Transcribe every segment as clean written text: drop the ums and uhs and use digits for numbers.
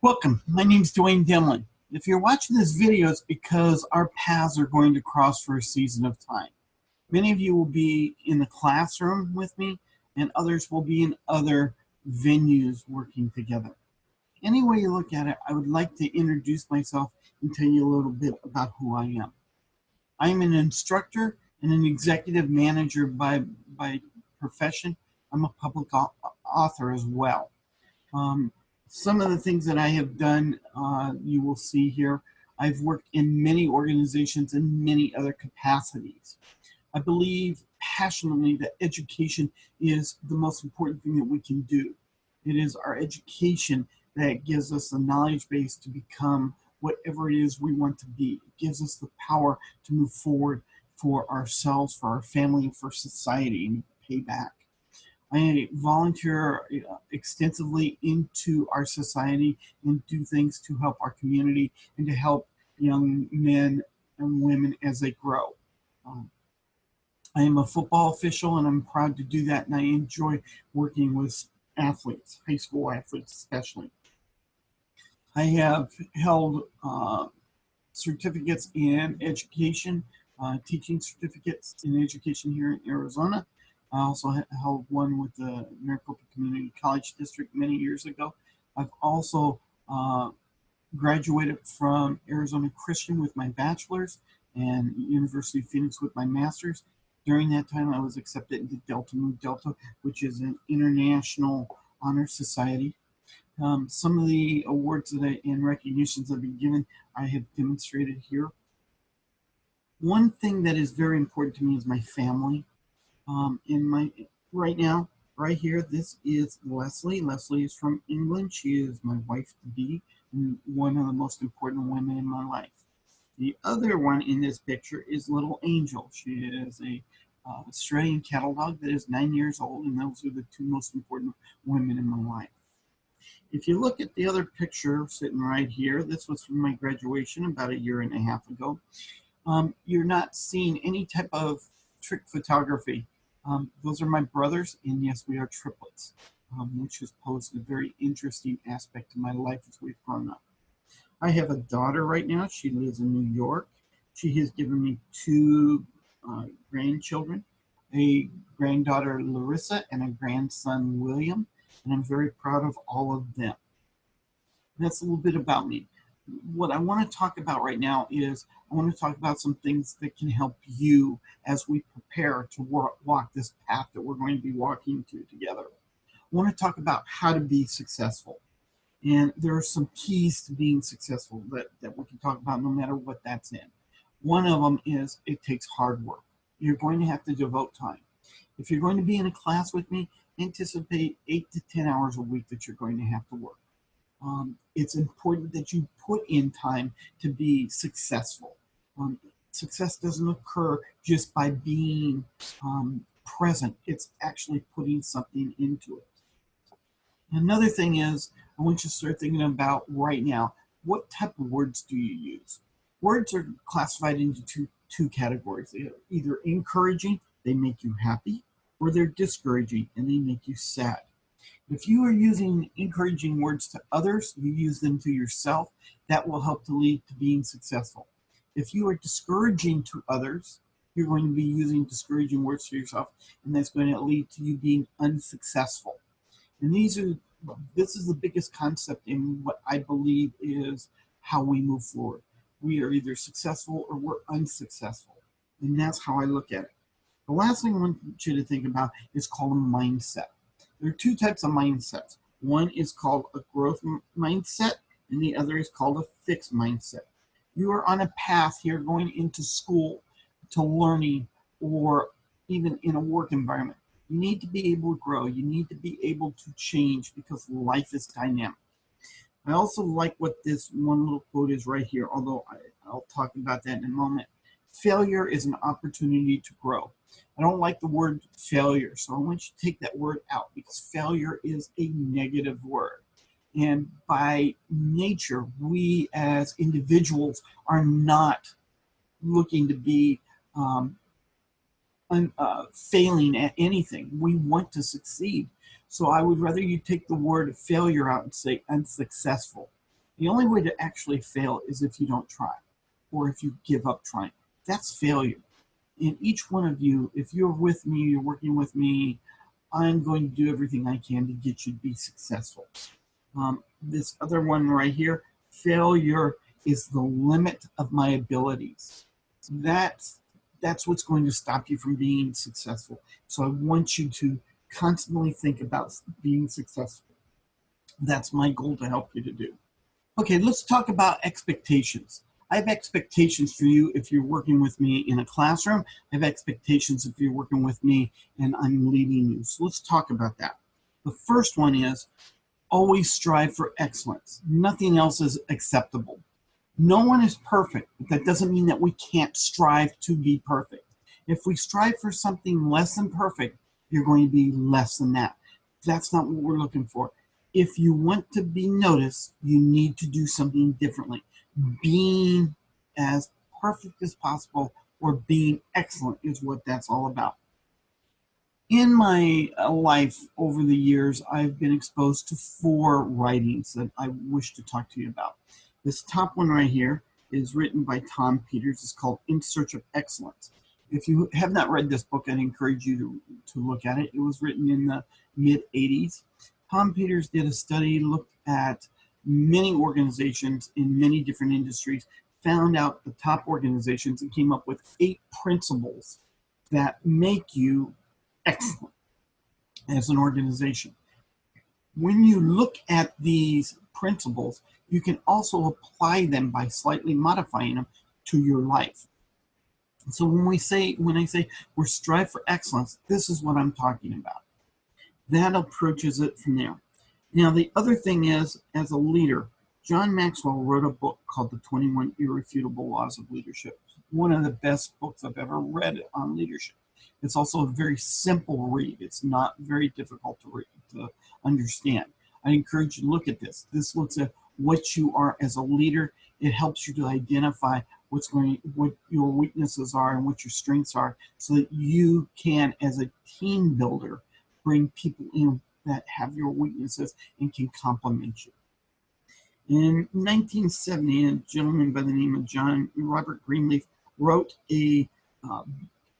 Welcome, my name is DeWayne Demland. If you're watching this video, it's because our paths are going to cross for a season of time. Many of you will be in the classroom with me, and others will be in other venues working together. Any way you look at it, I would like to introduce myself and tell you a little bit about who I am. I am an instructor and an executive manager by profession. I'm a public author as well. Um, some of the things that I have done, you will see here. I've worked in many organizations in many other capacities. I believe passionately that education is the most important thing that we can do. It is our education that gives us the knowledge base to become whatever it is we want to be. It gives us the power to move forward for ourselves, for our family, and for society, and pay back. I volunteer extensively into our society and do things to help our community and to help young men and women as they grow. Um, I am a football official and I'm proud to do that, and I enjoy working with athletes, high school athletes especially. I have held certificates in education, teaching certificates in education here in Arizona. I also held one with the Maricopa Community College District many years ago. I've also graduated from Arizona Christian with my bachelor's and University of Phoenix with my master's. During that time, I was accepted into Delta Mu Delta, which is an international honor society. Some of the awards and recognitions I've been given, I have demonstrated here. One thing that is very important to me is my family. Right now, right here, this is Leslie. Leslie is from England. She is my wife to be and one of the most important women in my life. The other one in this picture is little Angel. She is a Australian cattle dog that is 9 years old, and those are the two most important women in my life. If you look at the other picture sitting right here, this was from my graduation about a year and a half ago. You're not seeing any type of trick photography. Those are my brothers, and yes, we are triplets, which has posed a very interesting aspect to my life as we've grown up. I have a daughter right now. She lives in New York. She has given me two grandchildren, a granddaughter Larissa and a grandson William, and I'm very proud of all of them. That's a little bit about me. What I want to talk about right now is I want to talk about some things that can help you as we prepare to walk this path that we're going to be walking to together. I want to talk about how to be successful. And there are some keys to being successful that we can talk about no matter what that's in. One of them is it takes hard work. You're going to have to devote time. If you're going to be in a class with me, anticipate 8 to 10 hours a week that you're going to have to work. It's important that you put in time to be successful. Success doesn't occur just by being present. It's actually putting something into it. Another thing is, I want you to start thinking about right now, what type of words do you use? Words are classified into two categories. They're either encouraging, they make you happy, or they're discouraging and they make you sad. If you are using encouraging words to others, you use them to yourself, that will help to lead to being successful. If you are discouraging to others, you're going to be using discouraging words to yourself, and that's going to lead to you being unsuccessful. And this is the biggest concept in what I believe is how we move forward. We are either successful or we're unsuccessful. And that's how I look at it. The last thing I want you to think about is called a mindset. There are two types of mindsets. One is called a growth mindset, and the other is called a fixed mindset. You are on a path here going into school to learning or even in a work environment. You need to be able to grow. You need to be able to change because life is dynamic. I also like what this one little quote is right here, although I'll talk about that in a moment. Failure is an opportunity to grow. I don't like the word failure, so I want you to take that word out because failure is a negative word. And by nature, we as individuals are not looking to be failing at anything. We want to succeed. So I would rather you take the word failure out and say unsuccessful. The only way to actually fail is if you don't try or if you give up trying. That's failure. And each one of you, if you're with me, you're working with me, I'm going to do everything I can to get you to be successful. This other one right here, failure is the limit of my abilities. That's what's going to stop you from being successful. So I want you to constantly think about being successful. That's my goal to help you to do. Okay, let's talk about expectations. I have expectations for you if you're working with me in a classroom. I have expectations if you're working with me and I'm leading you. So let's talk about that. The first one is always strive for excellence. Nothing else is acceptable. No one is perfect, but that doesn't mean that we can't strive to be perfect. If we strive for something less than perfect, you're going to be less than that. That's not what we're looking for. If you want to be noticed, you need to do something differently. Being as perfect as possible or being excellent is what that's all about. In my life over the years, I've been exposed to 4 writings that I wish to talk to you about. This top one right here is written by Tom Peters. It's called In Search of Excellence. If you have not read this book, I'd encourage you to look at it. It was written in the mid-'80s. Tom Peters did a study, looked at many organizations in many different industries, found out the top organizations, and came up with 8 principles that make you excellent as an organization. When you look at these principles, you can also apply them by slightly modifying them to your life. So when I say we're strive for excellence, this is what I'm talking about. That approaches it from there. Now, the other thing is, as a leader, John Maxwell wrote a book called The 21 Irrefutable Laws of Leadership. One of the best books I've ever read on leadership. It's also a very simple read. It's not very difficult to read, to understand. I encourage you to look at this. This looks at what you are as a leader. It helps you to identify what your weaknesses are and what your strengths are, so that you can, as a team builder, bring people in that have your weaknesses and can complement you. In 1970, a gentleman by the name of Robert Greenleaf wrote a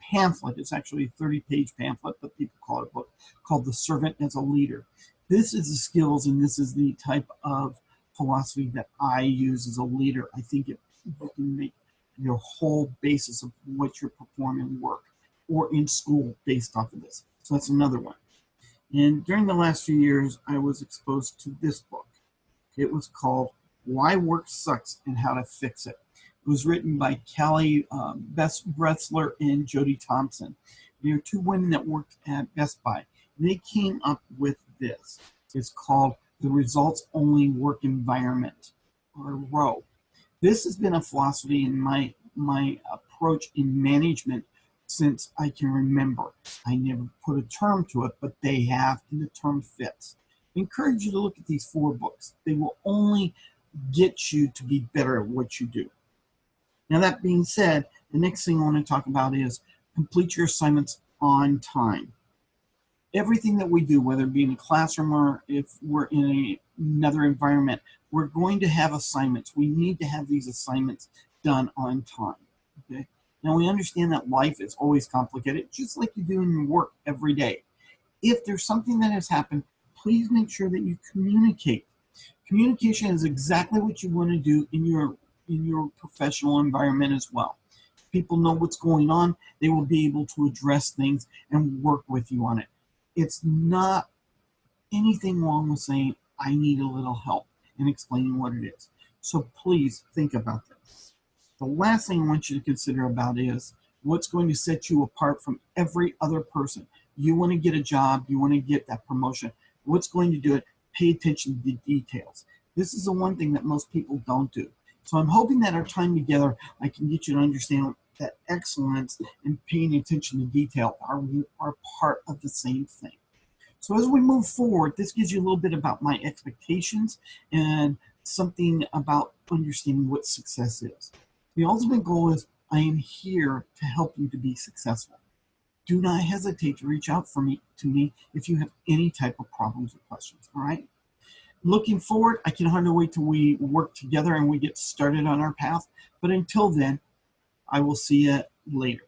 pamphlet. It's actually a 30-page pamphlet, but people call it a book, called The Servant as a Leader. This is the skills and this is the type of philosophy that I use as a leader. I think you can make your whole basis of what you're performing work or in school based off of this. So that's another one. And during the last few years, I was exposed to this book. It was called Why Work Sucks and How to Fix It. It was written by Callie Bressler and Jody Thompson. They are 2 women that worked at Best Buy. They came up with this. It's called The Results Only Work Environment, or ROW. This has been a philosophy in my approach in management since I can remember. I never put a term to it, but they have, and the term fits. I encourage you to look at these 4 books. They will only get you to be better at what you do. Now, that being said, the next thing I want to talk about is complete your assignments on time. Everything that we do, whether it be in a classroom or if we're in another environment, we're going to have assignments. We need to have these assignments done on time. Okay? Now, we understand that life is always complicated, just like you do in your work every day. If there's something that has happened, please make sure that you communicate. Communication is exactly what you want to do in your professional environment as well. People know what's going on. They will be able to address things and work with you on it. It's not anything wrong with saying, I need a little help, and explaining what it is. So please think about this. The last thing I want you to consider about is what's going to set you apart from every other person. You want to get a job, you want to get that promotion. What's going to do it? Pay attention to the details. This is the one thing that most people don't do. So I'm hoping that our time together, I can get you to understand that excellence and paying attention to detail are part of the same thing. So as we move forward, this gives you a little bit about my expectations and something about understanding what success is. The ultimate goal is I am here to help you to be successful. Do not hesitate to reach out to me if you have any type of problems or questions, all right? Looking forward, I can hardly wait till we work together and we get started on our path. But until then, I will see you later.